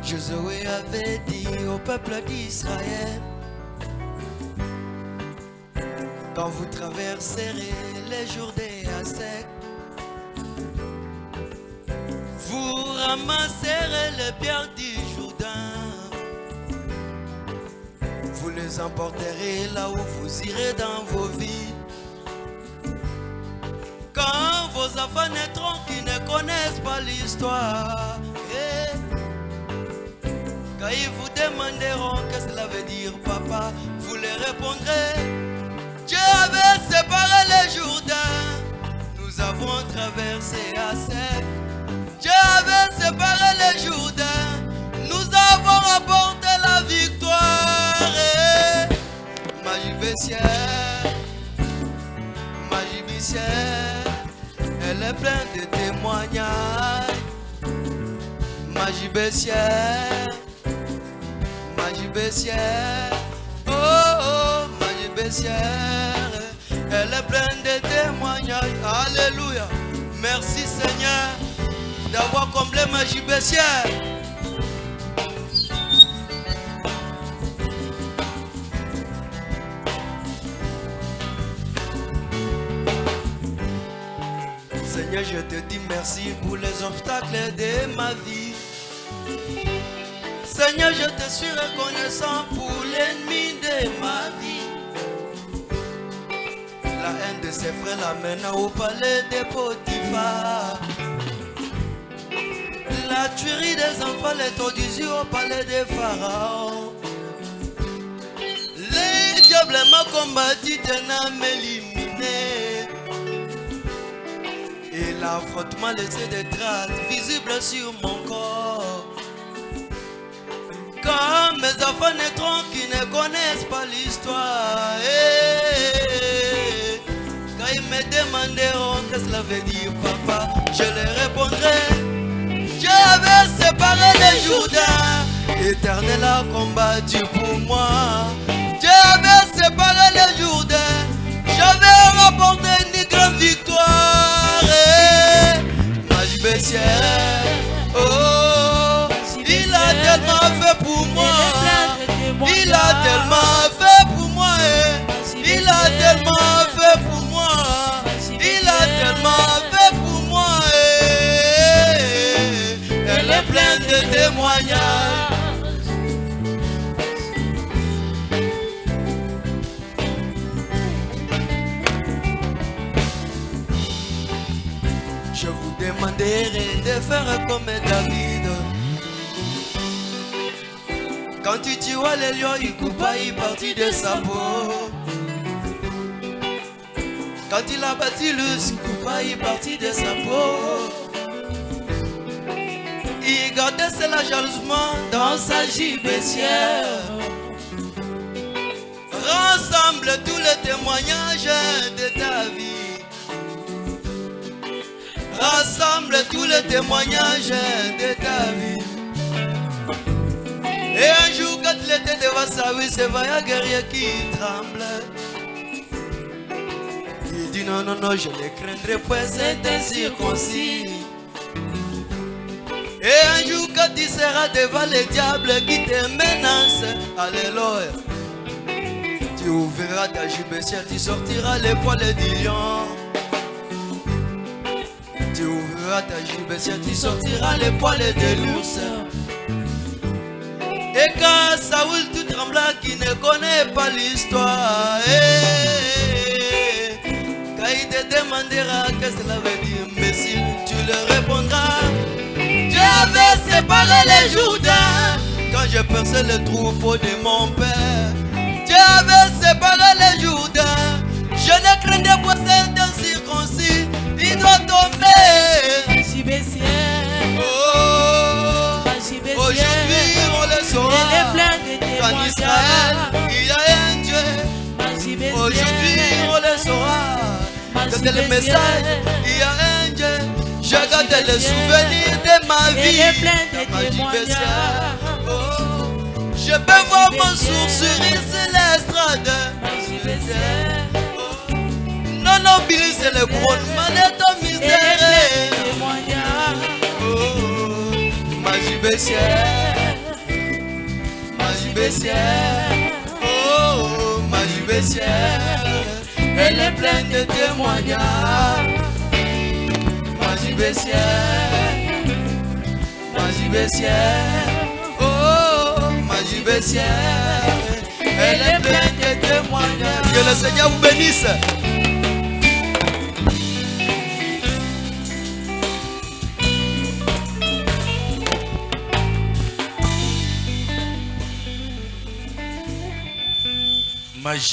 Josué avait dit au peuple d'Israël, quand vous traverserez les Jourdains secs, vous ramasserez les pierres du Jourdain. Vous les emporterez là où vous irez dans vos vies. Quand vos enfants naîtront qui ne connaissent pas l'histoire, quand ils vous demanderont qu'est-ce que cela veut dire, papa, vous leur répondrez, Dieu avait séparé les Jourdains, nous avons traversé à sec. Dieu avait séparé les Jourdains, nous avons apporté la victoire. Magie baissière, elle est pleine de témoignages. Magie baissière, oh oh, magie baissière, elle est pleine de témoignages. Alléluia. Merci Seigneur d'avoir comblé magie baissière. Seigneur, je te dis merci pour les obstacles de ma vie. Seigneur, je te suis reconnaissant pour l'ennemi de ma vie. La haine de ses frères l'amène au palais de Potiphar. La tuerie des enfants l'introduisit au palais de Pharaon. Les diables m'ont combattu, t'en éliminé. Et l'affrontement laissait des traces visibles sur mon corps. Quand mes enfants naîtront qui ne connaissent pas l'histoire, quand ils me demanderont qu'est-ce que cela veut dire, papa, je leur répondrai, Dieu avait séparé les Jourdains, l'Éternel a combattu pour moi. Dieu avait séparé les Jourdains, j'avais remporté une grande victoire. Magie baissière, oh, il a tellement fait pour moi. Il a tellement fait pour moi. Il a tellement fait pour moi. Il a tellement fait pour moi. Elle est pleine de témoignages. Je vous demanderai de faire comme David. Quand tu tuas les lions, il coupa une partie de sa peau. Quand il a battu l'ours, il coupa une partie de sa peau. Il gardait cela jalousement dans sa gibecière. Rassemble tous les témoignages de ta vie. Rassemble tous les témoignages de ta vie. Et un jour quand il était devant sa vie, c'est vaillant guerrier qui tremble. Il dit non, non, non, je ne craindrai point cet incirconcis. Et un jour quand il sera devant les diables qui te menacent, alléluia, tu ouvriras ta gibecière, tu sortiras les poils du lion. Tu ouvriras ta gibecière, tu sortiras les poils de l'ours. Et quand Saoul tout trembla qui ne connaît pas l'histoire, quand il te demandera qu'est-ce que cela veut dire, Messie, tu leur répondras, Dieu avait séparé les Jourdains quand je perçais le troupeau de mon père. Dieu avait séparé les Jourdains, je ne craignais pas cet incirconcis, il doit tomber. Aujourd'hui on le saura, qu'en Israël il y a un Dieu. Aujourd'hui on le saura, que c'est le message, il y a un Dieu. Je garde les souvenirs de ma vie, de ma gibecière. Oh, je peux voir mon sourire sur l'estrade. Oh, non, non, Billy, c'est le couronnement de ton mystère. Oh, ma gibecière. baissière, oh, ma baissière, elle est pleine de témoignages. Ma baissière, oh, ma baissière, elle est pleine de témoignages. Que le Seigneur vous bénisse. Magie.